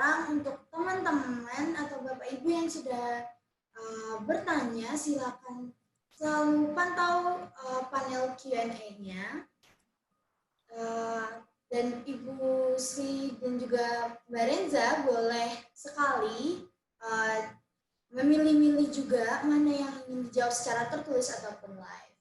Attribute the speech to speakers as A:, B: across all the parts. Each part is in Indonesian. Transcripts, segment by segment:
A: sekarang untuk teman-teman atau Bapak Ibu yang sudah bertanya, silakan selalu pantau panel Q&A-nya. Dan Ibu Sri dan juga Mbak Renza boleh sekali memilih-milih juga mana yang ingin dijawab secara tertulis ataupun live.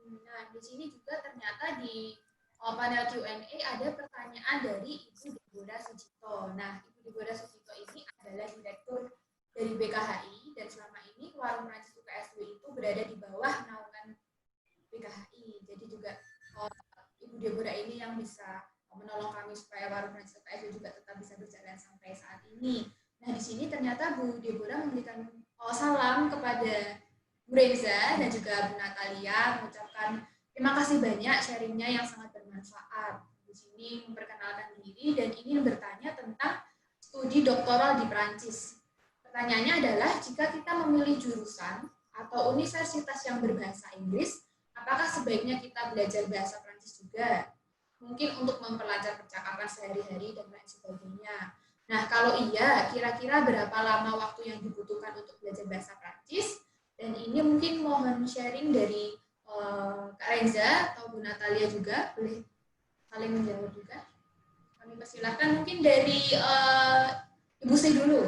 A: Nah, di sini juga ternyata di panel Q&A ada pertanyaan dari Ibu Deborah Sucipto. Nah, Ibu Deborah Sucipto ini adalah direktur dari BKHI dan selama ini Warung Prancis UKSW itu berada di bawah naungan BKHI. Jadi juga Ibu Deborah ini yang bisa menolong kami supaya Warung Prancis UKSW juga tetap bisa berjalan sampai saat ini. Nah, di sini ternyata Bu Deborah memberikan salam kepada Bu Reza dan juga Bu Natalia, mengucapkan terima kasih banyak sharingnya yang sangat bermanfaat. Di sini memperkenalkan diri dan ingin bertanya tentang studi doktoral di Prancis. Pertanyaannya adalah, jika kita memilih jurusan atau universitas yang berbahasa Inggris, apakah sebaiknya kita belajar bahasa Prancis juga? Mungkin untuk memperlancar percakapan sehari-hari dan lain sebagainya. Nah, kalau iya, kira-kira berapa lama waktu yang dibutuhkan untuk belajar bahasa Prancis? Dan ini mungkin mohon sharing dari Kak Reza atau Bu Natalia juga, boleh saling menjawab juga. Kami persilahkan mungkin dari Ibu Sri dulu.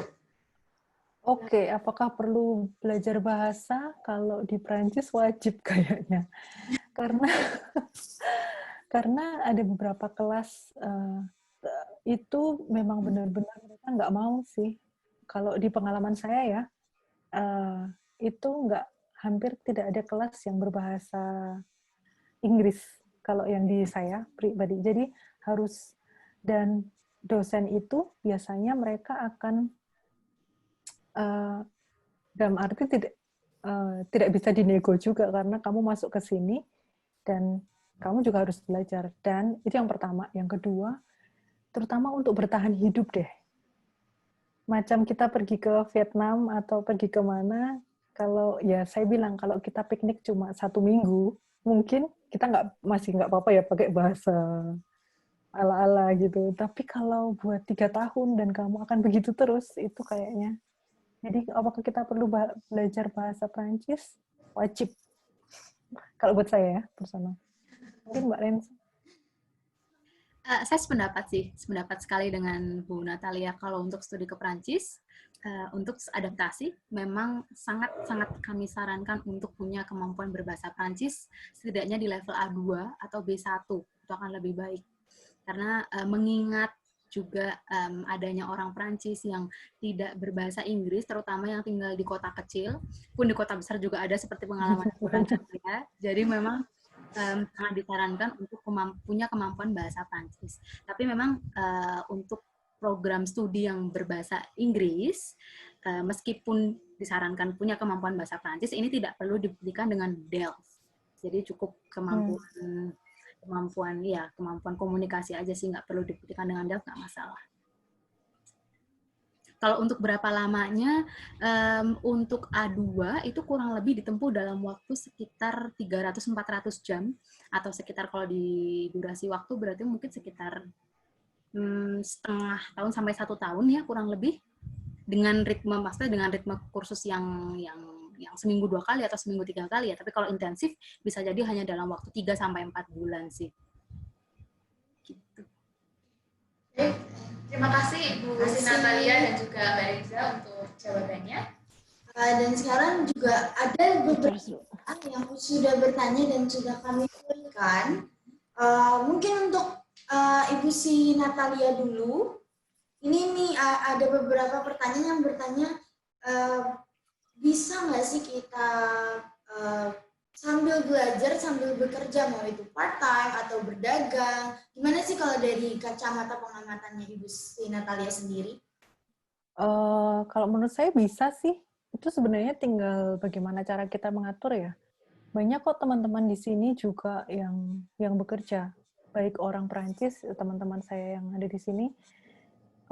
B: Oke, apakah perlu belajar bahasa? Kalau di Prancis wajib kayaknya. Karena ada beberapa kelas itu memang benar-benar mereka nggak mau sih. Kalau di pengalaman saya ya, itu hampir tidak ada kelas yang berbahasa Inggris kalau yang di saya pribadi. Jadi harus, dan dosen itu biasanya mereka akan dalam arti tidak bisa dinego juga karena kamu masuk ke sini dan kamu juga harus belajar. Dan itu yang pertama. Yang kedua, terutama untuk bertahan hidup deh. Macam kita pergi ke Vietnam atau pergi ke mana, kalau ya saya bilang kalau kita piknik cuma 1 minggu, mungkin kita masih nggak apa-apa ya pakai bahasa ala-ala gitu. Tapi kalau buat 3 tahun dan kamu akan begitu terus, itu kayaknya. Jadi apakah kita perlu belajar bahasa Prancis? Wajib. Kalau buat saya ya, personal. Mungkin Mbak Renz.
C: Saya sependapat sekali dengan Bu Natalia. Kalau untuk studi ke Prancis, untuk adaptasi, memang sangat kami sarankan untuk punya kemampuan berbahasa Prancis, setidaknya di level A2 atau B1, itu akan lebih baik. Karena mengingat juga adanya orang Prancis yang tidak berbahasa Inggris, terutama yang tinggal di kota kecil, pun di kota besar juga ada seperti pengalaman Bu Natalia. Jadi memang sangat disarankan untuk punya kemampuan bahasa Prancis. Tapi memang untuk program studi yang berbahasa Inggris, meskipun disarankan punya kemampuan bahasa Prancis, ini tidak perlu dibuktikan dengan DELF. Jadi cukup kemampuan komunikasi aja sih, nggak perlu dibuktikan dengan DELF, nggak masalah. Kalau untuk berapa lamanya, untuk A2 itu kurang lebih ditempuh dalam waktu sekitar 300-400 jam, atau sekitar kalau di durasi waktu berarti mungkin sekitar setengah tahun sampai 1 tahun ya, kurang lebih, dengan ritme kursus yang seminggu 2 kali atau seminggu 3 kali ya. Tapi kalau intensif bisa jadi hanya dalam waktu 3-4 bulan sih. Gitu.
A: Terima kasih Bu Natalia dan juga Mbak Reza untuk jawabannya. Dan sekarang juga ada beberapa yang sudah bertanya dan sudah kami berikan. Mungkin untuk Ibu si Natalia dulu. Ini nih ada beberapa pertanyaan yang bertanya, bisa nggak sih kita sambil belajar, sambil bekerja, mau itu part-time atau berdagang? Gimana sih kalau dari kacamata pengamatannya Ibu si Natalia sendiri?
B: Kalau menurut saya bisa sih. Itu sebenarnya tinggal bagaimana cara kita mengatur ya. Banyak kok teman-teman di sini juga yang bekerja. Baik orang Perancis, teman-teman saya yang ada di sini,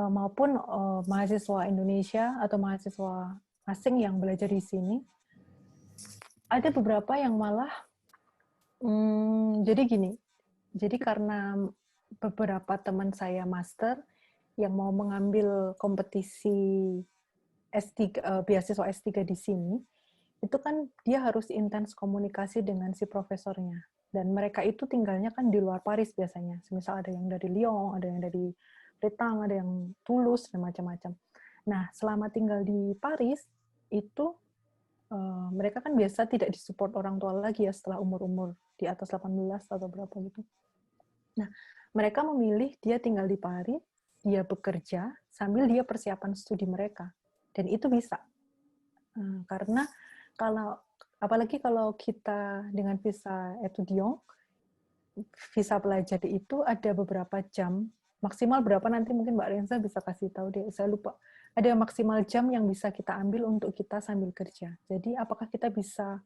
B: maupun mahasiswa Indonesia atau mahasiswa asing yang belajar di sini. Ada beberapa yang malah, jadi gini, jadi karena beberapa teman saya master, yang mau mengambil kompetisi S3, beasiswa S3 di sini, itu kan dia harus intens komunikasi dengan si profesornya. Dan mereka itu tinggalnya kan di luar Paris biasanya. Misal ada yang dari Lyon, ada yang dari Bretagne, ada yang Toulouse, dan macam-macam. Nah, selama tinggal di Paris, itu mereka kan biasa tidak disupport orang tua lagi ya setelah umur-umur di atas 18 atau berapa gitu. Nah, mereka memilih dia tinggal di Paris, dia bekerja, sambil dia persiapan studi mereka. Dan itu bisa. Karena apalagi kalau kita dengan visa étudiant, visa pelajar itu ada beberapa jam, maksimal berapa nanti mungkin Mbak Renza bisa kasih tahu deh, saya lupa. Ada maksimal jam yang bisa kita ambil untuk kita sambil kerja. Jadi apakah kita bisa,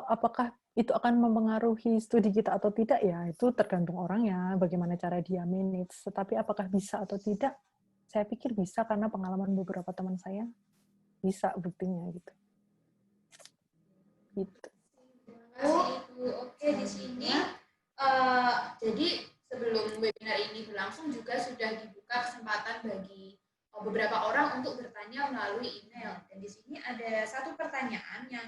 B: apakah itu akan mempengaruhi studi kita atau tidak, ya itu tergantung orangnya, bagaimana cara dia manage. Tetapi apakah bisa atau tidak, saya pikir bisa karena pengalaman beberapa teman saya bisa buktinya gitu. Gitu.
A: Ibu. Oke, di sini jadi sebelum webinar ini berlangsung juga sudah dibuka kesempatan bagi beberapa orang untuk bertanya melalui email. Dan di sini ada satu pertanyaan yang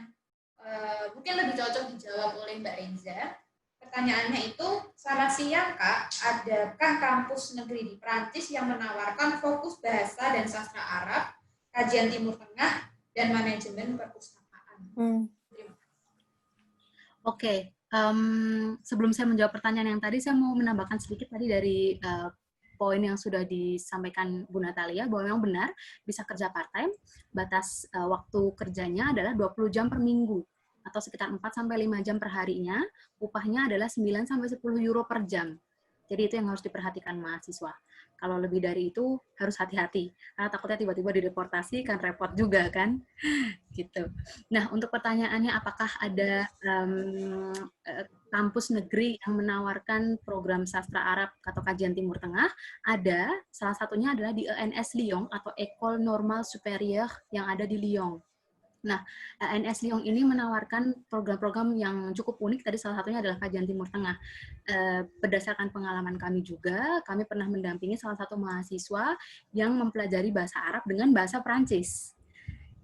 A: mungkin lebih cocok dijawab oleh Mbak Renza. Pertanyaannya itu, selamat siang Kak, adakah kampus negeri di Prancis yang menawarkan fokus bahasa dan sastra Arab, kajian Timur Tengah, dan manajemen perpustakaan?
C: Oke, sebelum saya menjawab pertanyaan yang tadi, saya mau menambahkan sedikit tadi dari poin yang sudah disampaikan Bu Natalia, bahwa memang benar bisa kerja part-time, batas waktu kerjanya adalah 20 jam per minggu, atau sekitar 4-5 jam per harinya, upahnya adalah 9-10 euro per jam. Jadi itu yang harus diperhatikan mahasiswa. Kalau lebih dari itu harus hati-hati, karena takutnya tiba-tiba dideportasi, kan repot juga kan, gitu. Nah, untuk pertanyaannya apakah ada kampus negeri yang menawarkan program sastra Arab atau kajian Timur Tengah? Ada, salah satunya adalah di ENS Lyon atau École Normale Supérieure yang ada di Lyon. Nah, ENS Lyon ini menawarkan program-program yang cukup unik. Tadi salah satunya adalah kajian Timur Tengah. Berdasarkan pengalaman kami juga, kami pernah mendampingi salah satu mahasiswa yang mempelajari bahasa Arab dengan bahasa Perancis,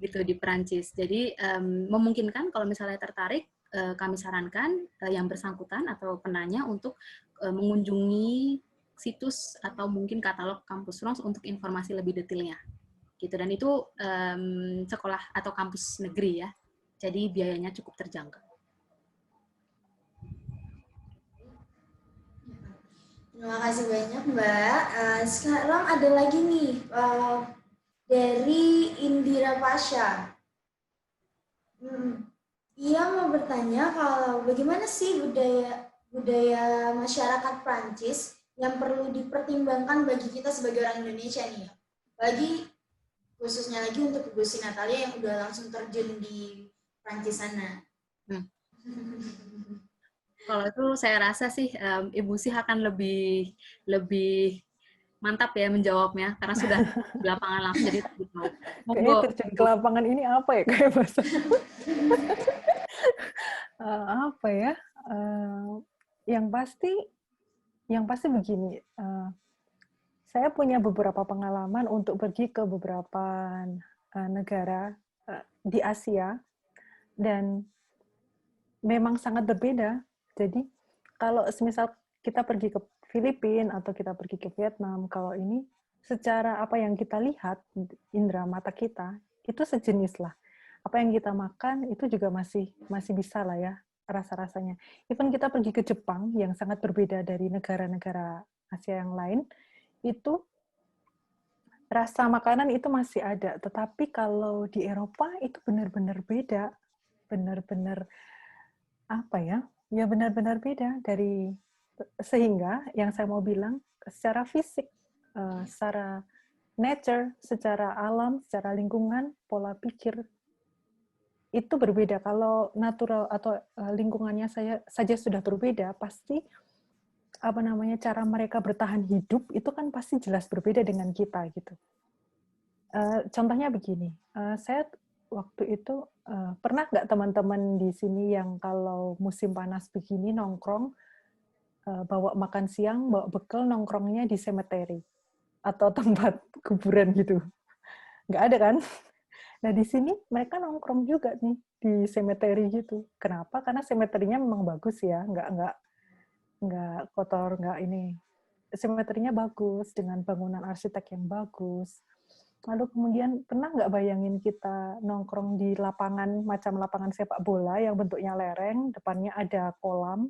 C: gitu di Perancis. Jadi memungkinkan kalau misalnya tertarik, kami sarankan yang bersangkutan atau penanya untuk mengunjungi situs atau mungkin katalog kampus France untuk informasi lebih detailnya. Gitu. Dan itu sekolah atau kampus negeri ya, jadi biayanya cukup terjangkau.
A: Terima kasih banyak Mbak. Sekarang ada lagi nih dari Indira Pasha. Ia mau bertanya kalau bagaimana sih budaya masyarakat Prancis yang perlu dipertimbangkan bagi kita sebagai orang Indonesia nih, bagi khususnya lagi untuk Ibu Natalia yang udah langsung terjun di Prancis sana.
C: Kalau itu saya rasa sih Ibu sih akan lebih mantap ya menjawabnya karena sudah di lapangan langsung, jadi
B: kayaknya terjun ke lapangan ini apa ya kayak bahasa apa ya, yang pasti begini, saya punya beberapa pengalaman untuk pergi ke beberapa negara di Asia dan memang sangat berbeda. Jadi kalau semisal kita pergi ke Filipina atau kita pergi ke Vietnam, kalau ini secara apa yang kita lihat, indera mata kita, itu sejenis lah. Apa yang kita makan itu juga masih bisa lah ya rasa-rasanya. Even kita pergi ke Jepang yang sangat berbeda dari negara-negara Asia yang lain, itu rasa makanan itu masih ada. Tetapi kalau di Eropa itu benar-benar beda. Benar-benar apa ya? Ya benar-benar beda dari, sehingga yang saya mau bilang secara fisik, secara nature, secara alam, secara lingkungan, pola pikir itu berbeda. Kalau natural atau lingkungannya saja sudah berbeda, pasti cara mereka bertahan hidup itu kan pasti jelas berbeda dengan kita gitu. Contohnya begini, saya waktu itu pernah nggak teman-teman di sini yang kalau musim panas begini nongkrong, bawa makan siang, bawa bekal nongkrongnya di cemetery. atau tempat kuburan gitu. Nggak ada kan? Nah, di sini mereka nongkrong juga nih di cemetery gitu. Kenapa? Karena cemetery-nya memang bagus ya, nggak kotor, nggak ini. Cemetery-nya bagus dengan bangunan arsitek yang bagus. Lalu kemudian pernah nggak bayangin kita nongkrong di lapangan macam lapangan sepak bola yang bentuknya lereng, depannya ada kolam.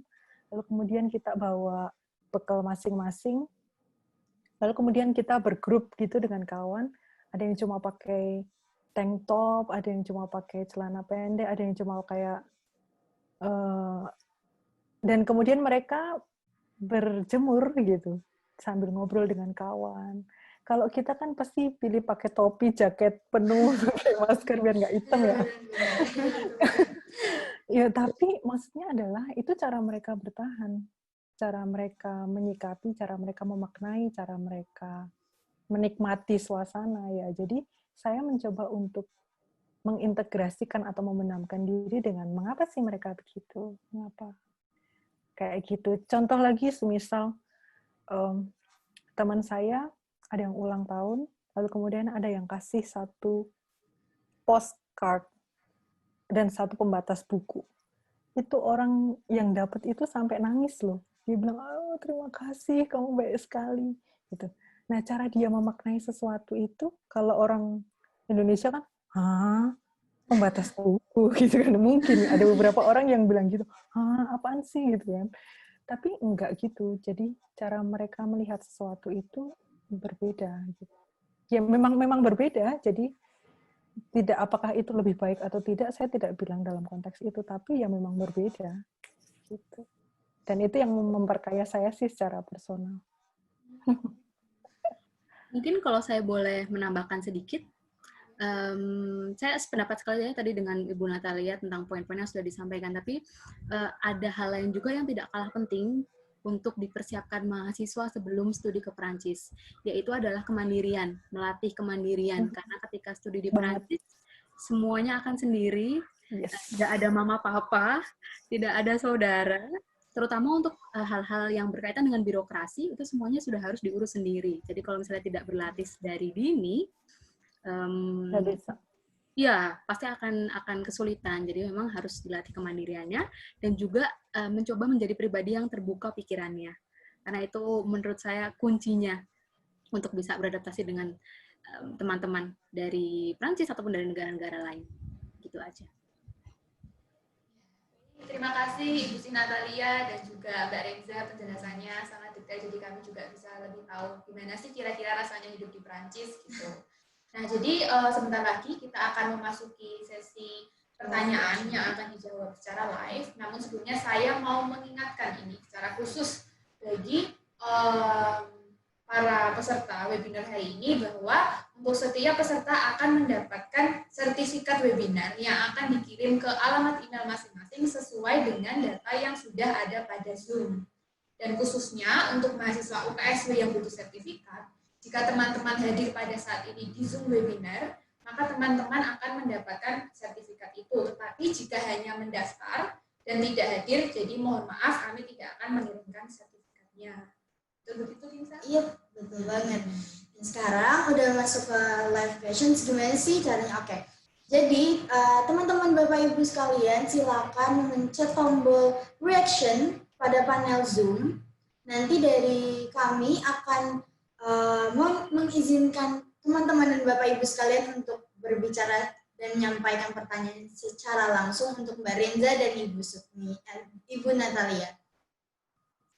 B: Lalu kemudian kita bawa bekal masing-masing. Lalu kemudian kita bergrup gitu dengan kawan. Ada yang cuma pakai tank top, ada yang cuma pakai celana pendek, ada yang cuma kayak dan kemudian mereka berjemur gitu sambil ngobrol dengan kawan. Kalau kita kan pasti pilih pakai topi, jaket penuh, pakai masker biar nggak hitam ya. Ya, tapi maksudnya adalah itu cara mereka bertahan, cara mereka menyikapi, cara mereka memaknai, cara mereka menikmati suasana ya. Jadi saya mencoba untuk mengintegrasikan atau membenamkan diri dengan mengapa sih mereka begitu, mengapa kayak gitu. Contoh lagi, semisal teman saya ada yang ulang tahun, lalu kemudian ada yang kasih satu postcard dan satu pembatas buku. Itu orang yang dapat itu sampai nangis loh. Dia bilang, oh, terima kasih, kamu baik sekali. Gitu. Nah, cara dia memaknai sesuatu itu, kalau orang Indonesia kan, hah? Pembatas buku gitu kan. Mungkin ada beberapa orang yang bilang gitu, hah, apaan sih gitu kan. Tapi enggak gitu. Jadi cara mereka melihat sesuatu itu berbeda. Gitu. Ya memang berbeda. Jadi tidak apakah itu lebih baik atau tidak, saya tidak bilang dalam konteks itu. Tapi ya memang berbeda. Gitu. Dan itu yang memperkaya saya sih secara personal.
C: Mungkin kalau saya boleh menambahkan sedikit, saya sependapat sekali ya tadi dengan Ibu Natalia tentang poin-poin yang sudah disampaikan, tapi ada hal lain juga yang tidak kalah penting untuk dipersiapkan mahasiswa sebelum studi ke Perancis, yaitu adalah kemandirian, melatih kemandirian. Karena ketika studi di Perancis, semuanya akan sendiri, tidak ada mama papa, tidak ada saudara, terutama untuk hal-hal yang berkaitan dengan birokrasi, itu semuanya sudah harus diurus sendiri. Jadi kalau misalnya tidak berlatih dari dini, ya pasti akan kesulitan. Jadi memang harus dilatih kemandiriannya dan juga mencoba menjadi pribadi yang terbuka pikirannya. Karena itu menurut saya kuncinya untuk bisa beradaptasi dengan teman-teman dari Prancis ataupun dari negara-negara lain. Gitu aja.
A: Terima kasih Ibu Si Natalia dan juga Mbak Renza, penjelasannya sangat detail, jadi kami juga bisa lebih tahu gimana sih kira-kira rasanya hidup di Prancis gitu. Nah, jadi sebentar lagi kita akan memasuki sesi pertanyaan yang akan dijawab secara live. Namun sebelumnya saya mau mengingatkan ini secara khusus bagi para peserta webinar hari ini bahwa untuk setiap peserta akan mendapatkan sertifikat webinar yang akan dikirim ke alamat email masing-masing sesuai dengan data yang sudah ada pada Zoom. Dan khususnya untuk mahasiswa UKSW yang butuh sertifikat, jika teman-teman hadir pada saat ini di Zoom webinar, maka teman-teman akan mendapatkan sertifikat itu. Tetapi jika hanya mendaftar dan tidak hadir, jadi mohon maaf kami tidak akan mengirimkan sertifikatnya. Betul begitu, Kinsa?
D: Iya, betul banget. Dan sekarang udah masuk ke live questions, gimana sih caranya? Oke. Jadi, teman-teman Bapak Ibu sekalian, silakan mencet tombol reaction pada panel Zoom. Nanti dari kami akan mengizinkan teman-teman dan Bapak Ibu sekalian untuk berbicara dan menyampaikan pertanyaan secara langsung untuk Mbak Renza dan Ibu Natalia.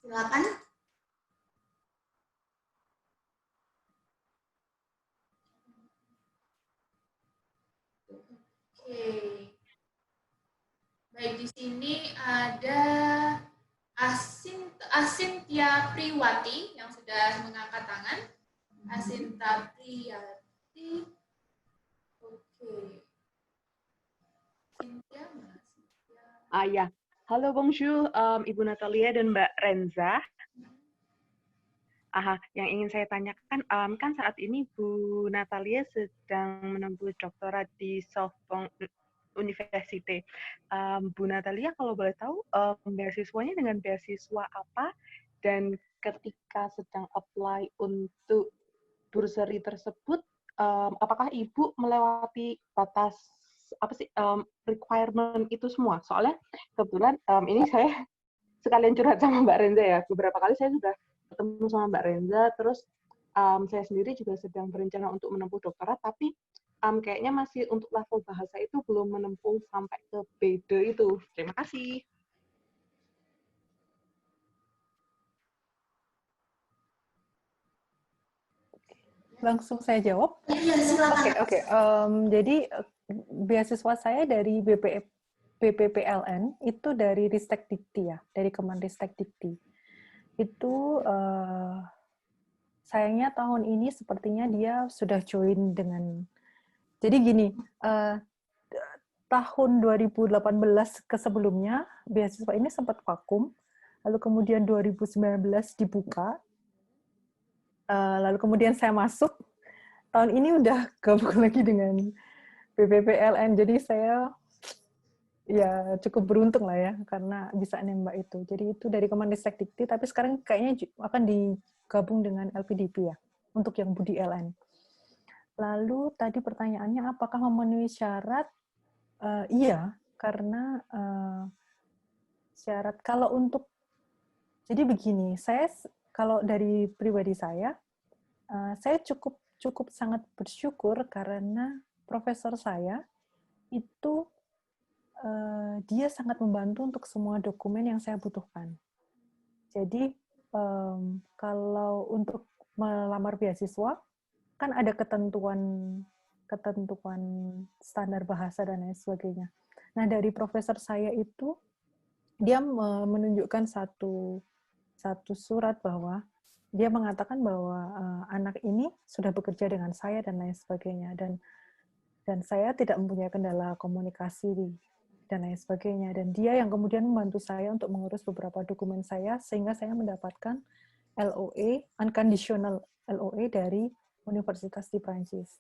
D: Silakan.
A: Oke. Baik, di sini ada Asintia Priwati yang sudah mengangkat tangan. Asinta Priwati. Oke. Cynthia,
E: Ya. Halo bonjour, Ibu Natalia dan Mbak Renza. Yang ingin saya tanyakan, kan saat ini Bu Natalia sedang menempuh doktorat di Sorbonne University. Bu Natalia, kalau boleh tahu, beasiswanya dengan beasiswa apa? Dan ketika sedang apply untuk bursary tersebut, apakah Ibu melewati batas requirement itu semua? Soalnya kebetulan ini saya sekalian curhat sama Mbak Renza ya. Beberapa kali saya sudah ketemu sama Mbak Renza, terus saya sendiri juga sedang berencana untuk menempuh doktorat, tapi kayaknya masih untuk level bahasa itu belum menempuh sampai ke B2 itu. Terima kasih.
B: Langsung saya jawab.
D: Iya, silakan.
B: Oke. Jadi beasiswa saya dari BPPLN itu dari Ristek Dikti ya, dari Kemenristek Dikti. Itu sayangnya tahun ini sepertinya dia sudah join dengan. Jadi gini, tahun 2018 ke sebelumnya beasiswa ini sempat vakum, lalu kemudian 2019 dibuka. Lalu kemudian saya masuk, tahun ini udah gabung lagi dengan BPPLN, jadi saya ya cukup beruntung lah ya, karena bisa nembak itu. Jadi itu dari Kemenristek Dikti, tapi sekarang kayaknya akan digabung dengan LPDP ya, untuk yang Budi LN. Lalu tadi pertanyaannya, apakah memenuhi syarat? Iya, karena syarat, kalau untuk, jadi begini, saya kalau dari pribadi saya cukup sangat bersyukur karena profesor saya itu dia sangat membantu untuk semua dokumen yang saya butuhkan. Jadi kalau untuk melamar beasiswa kan ada ketentuan standar bahasa dan lain sebagainya. Nah, dari profesor saya itu dia menunjukkan satu surat bahwa dia mengatakan bahwa anak ini sudah bekerja dengan saya dan lain sebagainya, dan saya tidak mempunyai kendala komunikasi dan lain sebagainya, dan dia yang kemudian membantu saya untuk mengurus beberapa dokumen saya sehingga saya mendapatkan LOE, unconditional LOE dari universitas di Prancis.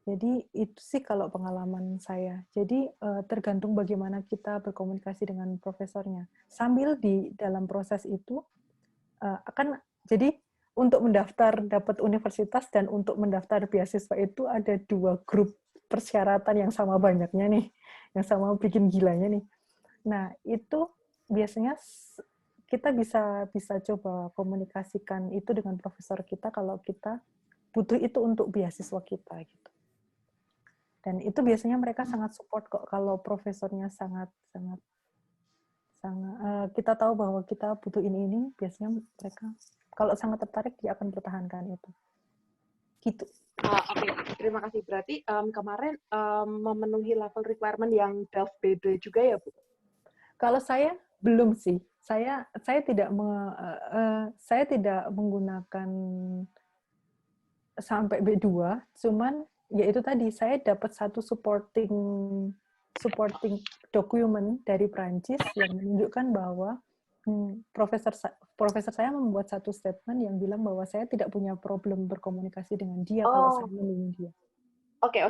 B: Jadi itu sih kalau pengalaman saya. Jadi tergantung bagaimana kita berkomunikasi dengan profesornya. Sambil di dalam proses itu jadi untuk mendaftar dapat universitas dan untuk mendaftar beasiswa itu ada 2 grup persyaratan yang sama banyaknya nih, yang sama bikin gilanya nih. Nah, itu biasanya kita bisa coba komunikasikan itu dengan profesor kita kalau kita butuh itu untuk beasiswa kita gitu. Dan itu biasanya mereka sangat support kok kalau profesornya sangat kita tahu bahwa kita butuh ini, biasanya mereka kalau sangat tertarik dia akan pertahankan itu. Gitu.
E: Oke, terima kasih. Berarti kemarin memenuhi level requirement yang DELF B2 juga ya, Bu?
B: Kalau saya belum sih. Saya tidak menggunakan sampai B2, cuman ya itu tadi saya dapat satu supporting dokumen dari Prancis yang menunjukkan bahwa profesor saya membuat satu statement yang bilang bahwa saya tidak punya problem berkomunikasi dengan dia kalau saya menemui dia.
E: Oke,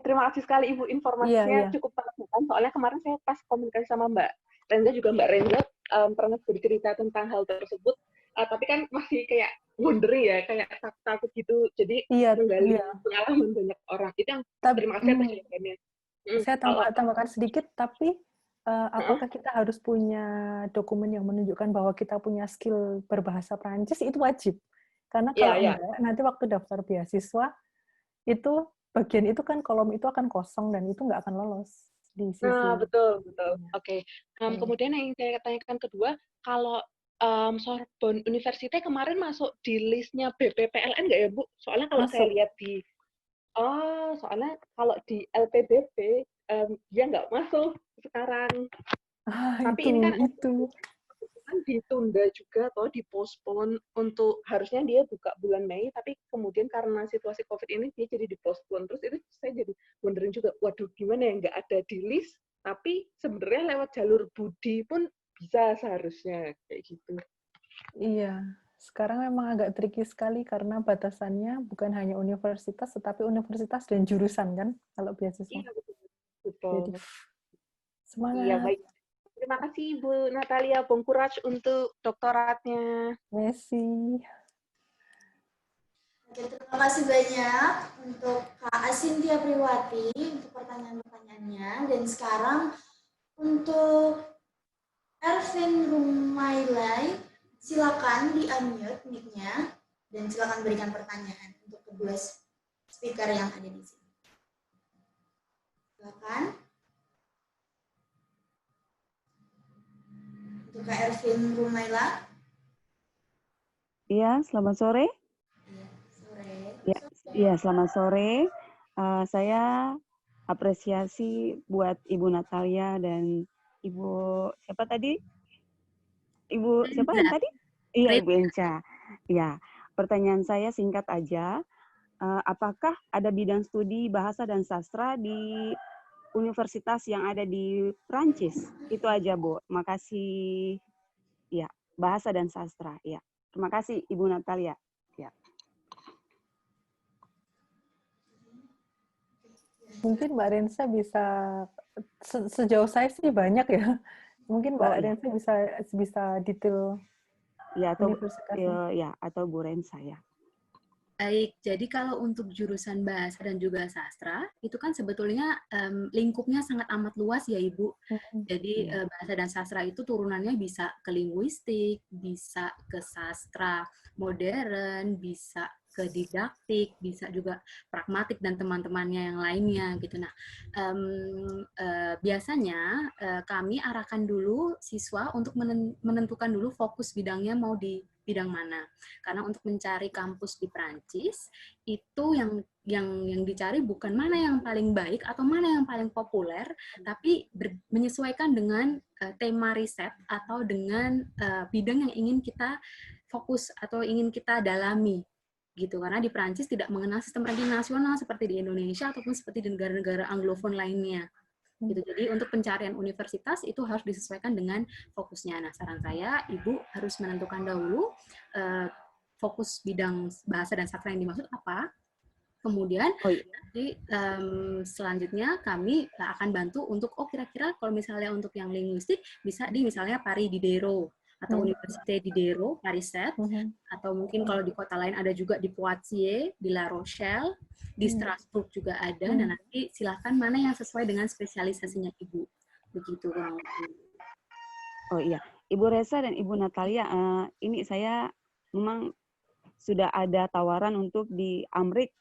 E: terima kasih sekali Ibu, informasinya cukup mengejutkan. Soalnya kemarin saya pas komunikasi sama Mbak Renza, juga Mbak Renza pernah bercerita tentang hal tersebut, tapi kan masih kayak wondering ya, kayak takut gitu. Jadi menggali pengalaman banyak orang. Itu yang terima kasih atas jawabannya.
B: Saya tambahkan sedikit, tapi apakah kita harus punya dokumen yang menunjukkan bahwa kita punya skill berbahasa Prancis? Itu wajib. Karena kalau enggak, nanti waktu daftar beasiswa, itu bagian itu kan kolom itu akan kosong dan itu nggak akan lolos di CV.
E: Nah, betul. Oke. Kemudian yang saya tanyakan kedua, kalau Sorbonne Université kemarin masuk di listnya BPPLN nggak ya, Bu? Soalnya kalau saya lihat soalnya kalau di LPDP dia nggak masuk sekarang. Tapi ini kan ditunda juga atau dipospon untuk harusnya dia buka bulan Mei, tapi kemudian karena situasi COVID ini dia jadi dipospon. Terus itu saya jadi wondering juga, waduh gimana ya nggak ada di list, tapi sebenarnya lewat jalur Budi pun bisa seharusnya kayak gitu.
B: Iya, sekarang memang agak tricky sekali karena batasannya bukan hanya universitas, tetapi universitas dan jurusan kan kalau beasiswa.
E: Iya, betul.
B: Jadi, semangat.
E: Iya, baik. Terima kasih Bu Natalia, bon courage untuk doktoratnya.
B: Messi.
D: Oke, terima kasih banyak untuk Kak Asintia Priwati untuk pertanyaan-pertanyaannya. Dan sekarang untuk Ervin Rumailai, silakan di-unmute mic-nya dan silakan berikan pertanyaan untuk kedua speaker yang ada di sini. Silakan. Untuk Kak Ervin Rumailai.
F: Iya, selamat sore.
D: Iya, sore.
F: Iya, selamat sore. Saya apresiasi buat Ibu Natalia dan Ibu siapa tadi? Ibu siapa yang tadi? Iya, Ibu Enca. Iya, pertanyaan saya singkat aja. Apakah ada bidang studi bahasa dan sastra di universitas yang ada di Prancis? Itu aja, Bu. Makasih. Ya, bahasa dan sastra. Ya. Terima kasih, Ibu Natalia. Ya.
B: Mungkin Mbak Rensa bisa, sejauh saya sih banyak ya. Mungkin Mbak Rensa bisa detail
F: ya, atau
B: universitasnya.
F: ya, atau Bu Rensa ya.
C: Baik, jadi kalau untuk jurusan bahasa dan juga sastra, itu kan sebetulnya lingkupnya sangat amat luas ya Ibu. Jadi bahasa dan sastra itu turunannya bisa ke linguistik, bisa ke sastra modern, bisa ke didaktik, bisa juga pragmatik dan teman-temannya yang lainnya gitu. Nah, biasanya kami arahkan dulu siswa untuk menentukan dulu fokus bidangnya mau di bidang mana. Karena untuk mencari kampus di Prancis itu yang dicari bukan mana yang paling baik atau mana yang paling populer, tapi menyesuaikan dengan tema riset atau dengan bidang yang ingin kita fokus atau ingin kita dalami gitu. Karena di Prancis tidak mengenal sistem ranking nasional seperti di Indonesia ataupun seperti di negara-negara Anglophone lainnya. Gitu. Jadi untuk pencarian universitas itu harus disesuaikan dengan fokusnya. Nah, saran saya, Ibu harus menentukan dahulu fokus bidang bahasa dan sastra yang dimaksud apa. Kemudian nanti selanjutnya kami akan bantu untuk kira-kira kalau misalnya untuk yang linguistik bisa di misalnya Paris Diderot atau Université Diderot, Paris 7, atau mungkin kalau di kota lain ada juga di Poitiers, di La Rochelle, di Strasbourg juga ada. Nah, nanti silahkan mana yang sesuai dengan spesialisasinya Ibu. Begitu.
F: Oh iya, Ibu Resa dan Ibu Natalia, ini saya memang sudah ada tawaran untuk di Amerika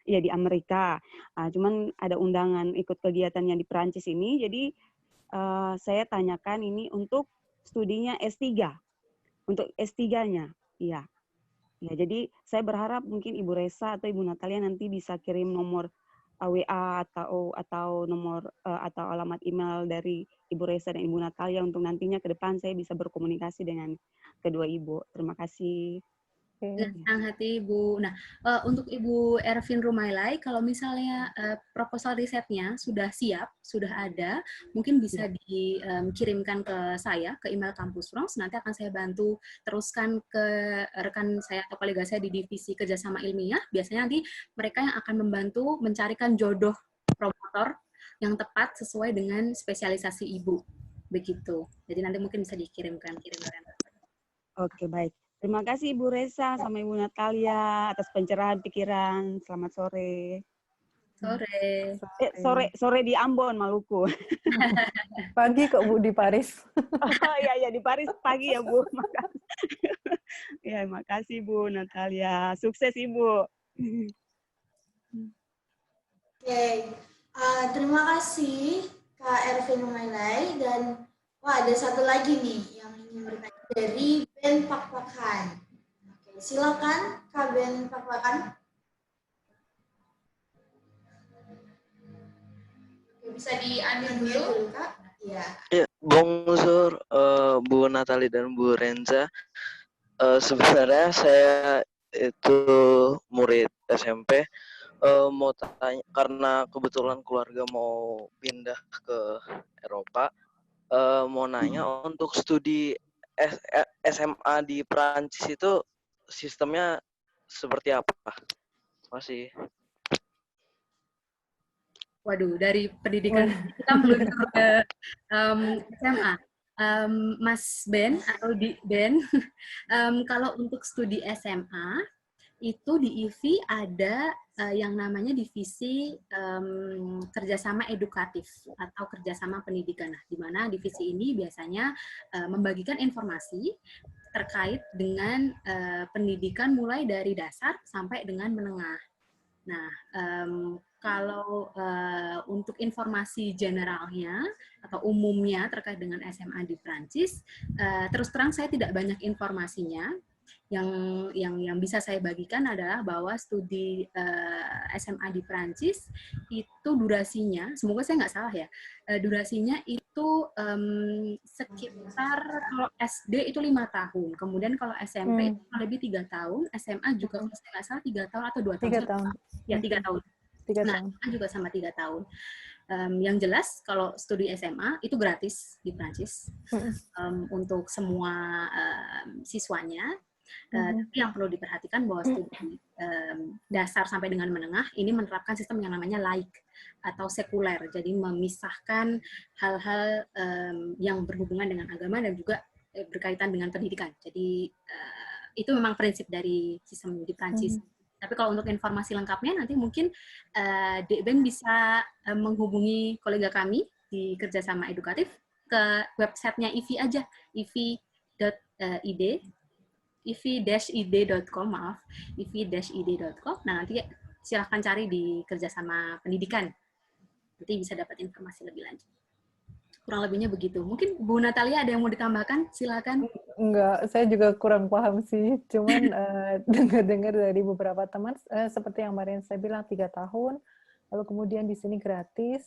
F: di Amerika. Cuman ada undangan ikut kegiatannya di Perancis ini, jadi saya tanyakan ini untuk studinya S3, untuk S3-nya, iya. Ya, jadi saya berharap mungkin Ibu Resa atau Ibu Natalia nanti bisa kirim nomor WA atau nomor atau alamat email dari Ibu Resa dan Ibu Natalia untuk nantinya ke depan saya bisa berkomunikasi dengan kedua Ibu. Terima kasih.
C: Senang hati Ibu. Nah, untuk Ibu Ervin Rumailai, kalau misalnya proposal risetnya sudah siap, sudah ada, mungkin bisa dikirimkan ke saya, ke email Kampus France, nanti akan saya bantu teruskan ke rekan saya atau kolega saya di divisi kerjasama ilmiah, biasanya nanti mereka yang akan membantu mencarikan jodoh promotor yang tepat sesuai dengan spesialisasi Ibu. Begitu. Jadi nanti mungkin bisa dikirimkan.
F: Oke, baik. Terima kasih Ibu Resa sama Ibu Natalia atas pencerahan pikiran. Selamat sore. Sore di Ambon, Maluku.
B: Pagi kok Bu di Paris.
F: Oh iya di Paris pagi ya Bu. Ya, makasih Bu Natalia. Sukses Ibu.
D: Oke, terima kasih Kak Ervin Rumailai dan ada satu lagi nih yang ingin bertanya dari Ben Pakpakan. Oke, silakan Kak Ben Pakpakan.
A: Oke, bisa diambil dulu Kak.
D: Iya.
G: Bonjour Bu Natali dan Bu Renza. Sebenarnya saya itu murid SMP. Mau tanya karena kebetulan keluarga mau pindah ke Eropa. Mau nanya untuk studi SMA di Prancis itu sistemnya seperti apa? Masih.
C: Waduh, dari pendidikan kita menuju ke SMA. Mas Ben atau Ben, kalau untuk studi SMA itu di IVI ada yang namanya divisi kerjasama edukatif atau kerjasama pendidikan. Nah, di mana divisi ini biasanya membagikan informasi terkait dengan pendidikan mulai dari dasar sampai dengan menengah. Nah, kalau untuk informasi generalnya atau umumnya terkait dengan SMA di Prancis, terus terang saya tidak banyak informasinya. Yang bisa saya bagikan adalah bahwa studi SMA di Prancis itu durasinya, semoga saya nggak salah ya, durasinya itu sekitar kalau SD itu 5 tahun, kemudian kalau SMP itu lebih 3 tahun, SMA juga kalau saya nggak salah 3 tahun atau 2 tahun.
B: 3 tahun.
C: Ya, 3 tahun.
B: 3
C: nah,
B: tahun.
C: juga sama 3 tahun. Yang jelas kalau studi SMA itu gratis di Prancis untuk semua siswanya. Tapi yang perlu diperhatikan bahwa studi dasar sampai dengan menengah ini menerapkan sistem yang namanya laik atau sekuler. Jadi memisahkan hal-hal yang berhubungan dengan agama dan juga berkaitan dengan pendidikan. Jadi itu memang prinsip dari sistem di Prancis. Tapi kalau untuk informasi lengkapnya nanti mungkin DBEM bisa menghubungi kolega kami di kerjasama edukatif ke websitenya IVI aja, ivi.id, ivi-id.com, maaf, ivi-id.com. Nah, nanti silahkan cari di kerjasama pendidikan. Nanti bisa dapat informasi lebih lanjut. Kurang lebihnya begitu. Mungkin Bu Natalia ada yang mau ditambahkan? Silakan.
B: Enggak, saya juga kurang paham sih. Cuman dengar-dengar dari beberapa teman, seperti yang kemarin saya bilang 3 tahun, lalu kemudian di sini gratis,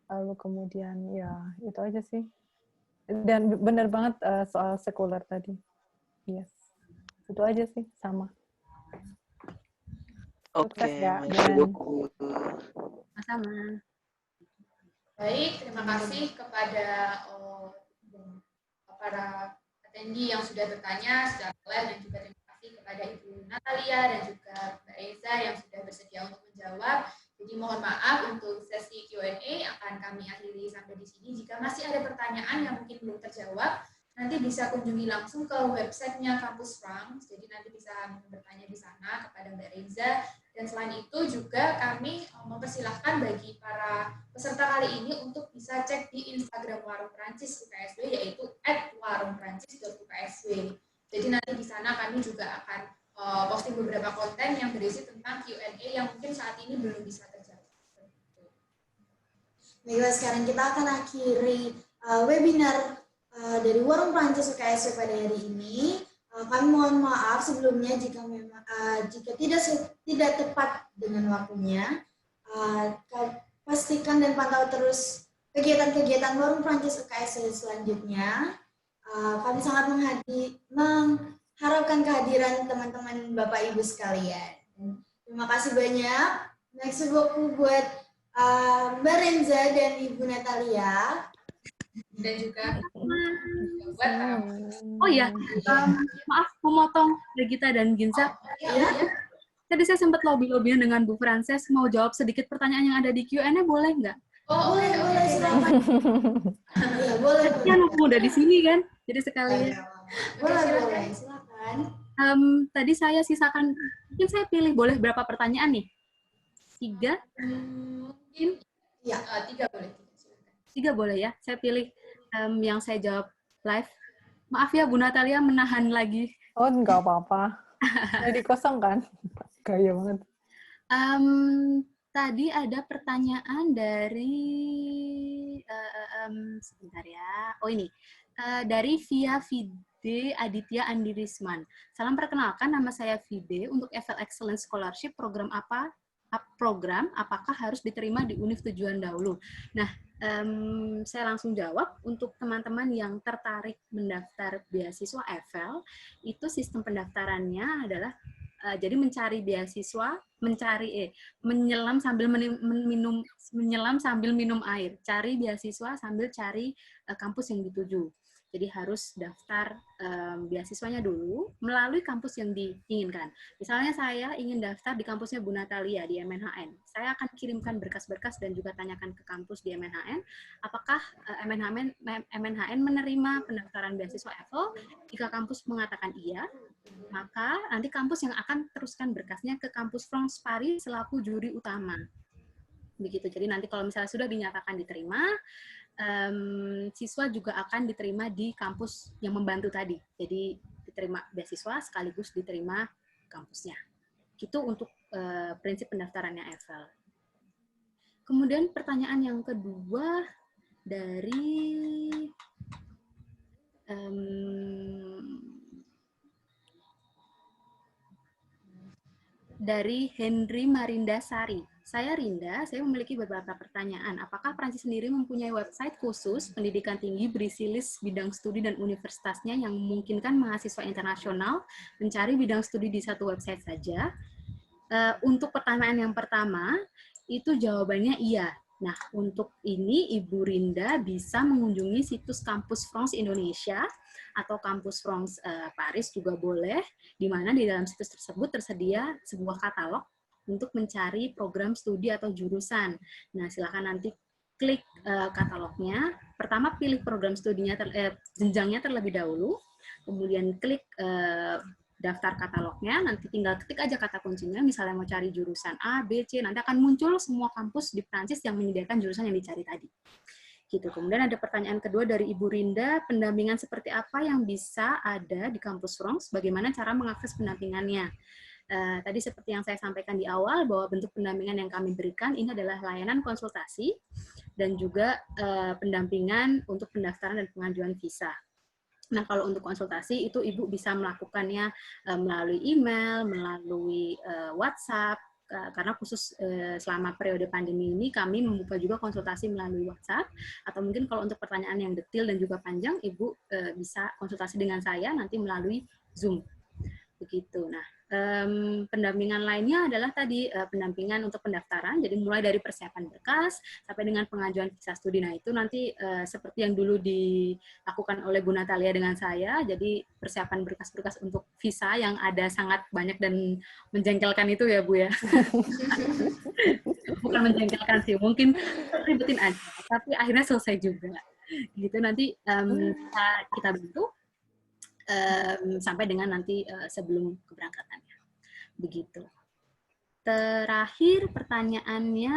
B: lalu kemudian ya itu aja sih. Dan benar banget soal sekuler tadi. Yes. Itu aja sih, sama.
G: Oke,
B: Dan
C: sama.
A: Baik, terima kasih kepada para attendee yang sudah bertanya secara live, dan juga terima kasih kepada Ibu Natalia dan juga Mbak Eza yang sudah bersedia untuk menjawab. Jadi mohon maaf untuk sesi Q&A akan kami akhiri sampai di sini. Jika masih ada pertanyaan yang mungkin belum terjawab, nanti bisa kunjungi langsung ke websitenya Kampus France. Jadi nanti bisa bertanya di sana kepada Mbak Reza. Dan selain itu juga kami mempersilahkan bagi para peserta kali ini untuk bisa cek di Instagram Warung Prancis UKSW, yaitu @warungprancis.uksw. Jadi nanti di sana kami juga akan posting beberapa konten yang berisi tentang Q&A yang mungkin saat ini belum bisa terjawab.
D: Baiklah, sekarang kita akan akhiri webinar dari Warung Prancis UKSW pada hari ini. Kami mohon maaf sebelumnya jika memang jika tidak tepat dengan waktunya. Pastikan dan pantau terus kegiatan-kegiatan Warung Prancis UKSW selanjutnya. Kami sangat mengharapkan kehadiran teman-teman Bapak Ibu sekalian. Terima kasih banyak. Next buat Mbak Renza dan Ibu Natalia.
A: Dan juga buat
C: oh ya, maaf memotong Regita dan Ginza. Tadi saya sempat lobby-lobbyan dengan Bu Frances, mau jawab sedikit pertanyaan yang ada di Q&A, boleh nggak?
D: Oh, boleh, silakan. Iya, boleh.
C: Kan udah di sini kan, jadi sekalian.
D: Boleh, silakan.
C: Tadi saya sisakan, mungkin saya pilih boleh berapa pertanyaan nih? 3?
A: Mungkin ya 3 boleh.
C: 3 boleh ya, saya pilih yang saya jawab live. Maaf ya Bu Natalia menahan lagi.
B: Oh, enggak apa-apa. Jadi kosong kan? Gaya banget.
C: Tadi ada pertanyaan dari sebentar ya. Oh ini dari Via Vide Aditya Andirisman. Salam, perkenalkan, nama saya Vide. Untuk FL Excellence Scholarship program apakah harus diterima di univ tujuan dahulu? Nah, saya langsung jawab. Untuk teman-teman yang tertarik mendaftar beasiswa FL, itu sistem pendaftarannya adalah jadi mencari beasiswa, menyelam sambil menyelam sambil minum air, cari beasiswa sambil cari kampus yang dituju. Jadi harus daftar beasiswanya dulu melalui kampus yang diinginkan. Misalnya saya ingin daftar di kampusnya Bu Natalia di MNHN. Saya akan kirimkan berkas-berkas dan juga tanyakan ke kampus di MNHN, apakah MNHN menerima pendaftaran beasiswa EVEL. Jika kampus mengatakan iya, maka nanti kampus yang akan teruskan berkasnya ke kampus France Paris selaku juri utama. Begitu. Jadi nanti kalau misalnya sudah dinyatakan diterima, siswa juga akan diterima di kampus yang membantu tadi. Jadi diterima beasiswa sekaligus diterima kampusnya. Itu untuk prinsip pendaftarannya EVEL. Kemudian pertanyaan yang kedua dari Henry Marindasari. Saya Rinda, saya memiliki beberapa pertanyaan. Apakah Prancis sendiri mempunyai website khusus pendidikan tinggi berisi list bidang studi dan universitasnya yang memungkinkan mahasiswa internasional mencari bidang studi di satu website saja? Untuk pertanyaan yang pertama, itu jawabannya iya. Nah, untuk ini Ibu Rinda bisa mengunjungi situs Kampus France Indonesia atau Kampus France Paris juga boleh, di mana di dalam situs tersebut tersedia sebuah katalog untuk mencari program studi atau jurusan. Nah, silakan nanti klik katalognya. Pertama pilih program studinya, jenjangnya terlebih dahulu, kemudian klik daftar katalognya, nanti tinggal ketik aja kata kuncinya, misalnya mau cari jurusan A, B, C, nanti akan muncul semua kampus di Prancis yang menyediakan jurusan yang dicari tadi. Gitu. Kemudian ada pertanyaan kedua dari Ibu Rinda, pendampingan seperti apa yang bisa ada di Kampus France, bagaimana cara mengakses pendampingannya? Tadi seperti yang saya sampaikan di awal, bahwa bentuk pendampingan yang kami berikan ini adalah layanan konsultasi dan juga pendampingan untuk pendaftaran dan pengajuan visa. Nah, kalau untuk konsultasi itu Ibu bisa melakukannya melalui email, melalui WhatsApp, karena khusus selama periode pandemi ini kami membuka juga konsultasi melalui WhatsApp, atau mungkin kalau untuk pertanyaan yang detail dan juga panjang, Ibu bisa konsultasi dengan saya nanti melalui Zoom. Begitu. Nah, pendampingan lainnya adalah tadi pendampingan untuk pendaftaran, jadi mulai dari persiapan berkas sampai dengan pengajuan visa studi. Nah, itu nanti seperti yang dulu dilakukan oleh Bu Natalia dengan saya, jadi persiapan berkas-berkas untuk visa yang ada sangat banyak dan menjengkelkan itu ya Bu ya. Bukan menjengkelkan sih, mungkin ribetin aja, tapi akhirnya selesai juga. Gitu nanti kita bantu sampai dengan nanti sebelum keberangkatannya. Begitu. Terakhir pertanyaannya,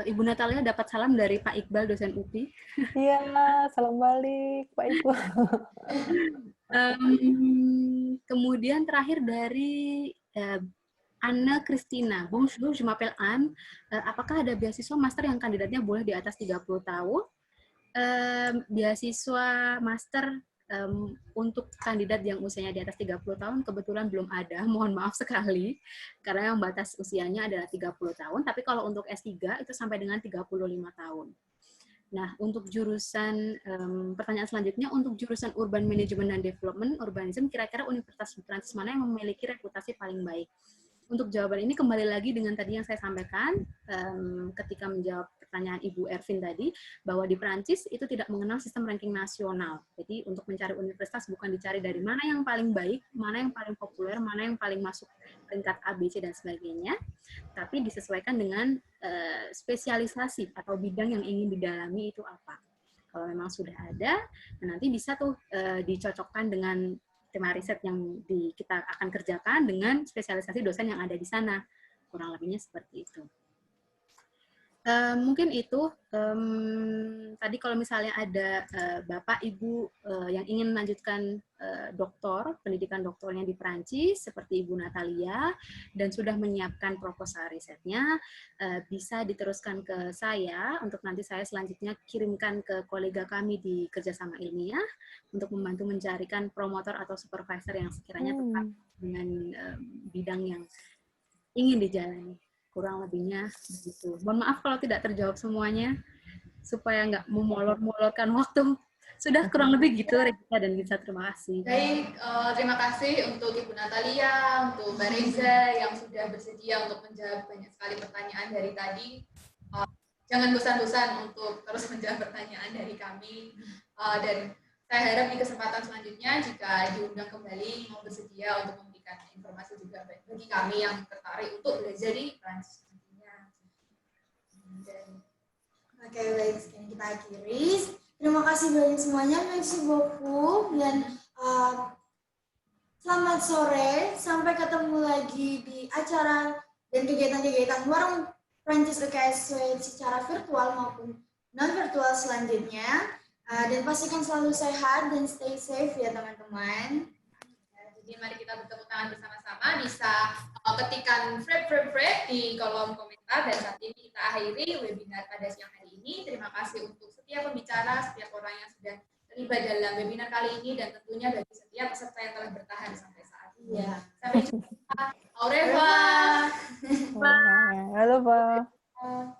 C: Ibu Natalia dapat salam dari Pak Iqbal, dosen UPI.
B: Iya, salam balik Pak Iqbal.
C: Kemudian terakhir dari Anna Christina, bonjour, je m'appelle Anne. Apakah ada beasiswa master yang kandidatnya boleh di atas 30 tahun? Beasiswa master untuk kandidat yang usianya di atas 30 tahun kebetulan belum ada, mohon maaf sekali, karena yang batas usianya adalah 30 tahun, tapi kalau untuk S3 itu sampai dengan 35 tahun. Nah, untuk jurusan, pertanyaan selanjutnya, untuk jurusan Urban Management dan Development, Urbanism, kira-kira universitas di Prancis mana yang memiliki reputasi paling baik? Untuk jawaban ini kembali lagi dengan tadi yang saya sampaikan ketika menjawab pertanyaan Ibu Ervin tadi, bahwa di Prancis itu tidak mengenal sistem ranking nasional. Jadi untuk mencari universitas bukan dicari dari mana yang paling baik, mana yang paling populer, mana yang paling masuk peringkat A, B, C, dan sebagainya, tapi disesuaikan dengan spesialisasi atau bidang yang ingin didalami itu apa. Kalau memang sudah ada, nanti bisa tuh dicocokkan dengan tema riset yang kita akan kerjakan dengan spesialisasi dosen yang ada di sana. Kurang lebihnya seperti itu. Mungkin itu, tadi kalau misalnya ada Bapak, Ibu yang ingin melanjutkan pendidikan doktornya di Perancis, seperti Ibu Natalia, dan sudah menyiapkan proposal risetnya, bisa diteruskan ke saya, untuk nanti saya selanjutnya kirimkan ke kolega kami di kerjasama ilmiah, untuk membantu mencarikan promotor atau supervisor yang sekiranya tepat dengan bidang yang ingin dijalani. Kurang lebihnya begitu. Mohon maaf kalau tidak terjawab semuanya, supaya nggak memolor-molorkan waktu. Sudah kurang lebih gitu, Regina dan Gita. Terima kasih.
A: Baik, terima kasih untuk Ibu Natalia, untuk Mbak Reza yang sudah bersedia untuk menjawab banyak sekali pertanyaan dari tadi. jangan bosan-bosan untuk terus menjawab pertanyaan dari kami. Dan saya harap di kesempatan selanjutnya jika diundang kembali mau bersedia untuk memberikan informasi juga bagi kami yang tertarik untuk belajar di Prancis nantinya.
D: Oke, baik, sekarang kita akhiri. Terima kasih banyak semuanya, merci beaucoup, dan selamat sore. Sampai ketemu lagi di acara dan kegiatan-kegiatan warung Prancis UKSW secara virtual maupun non-virtual selanjutnya. Dan pastikan selalu sehat dan stay safe ya teman-teman.
A: Jadi mari kita bertepuk tangan bersama-sama, bisa ketikkan frame di kolom komentar, dan saat ini kita akhiri webinar pada siang hari ini. Terima kasih untuk setiap pembicara, setiap orang yang sudah terlibat dalam webinar kali ini, dan tentunya bagi setiap peserta yang telah bertahan sampai saat ini.
D: Iya.
A: Sampai jumpa. Au revoir.
B: Halo, Pak.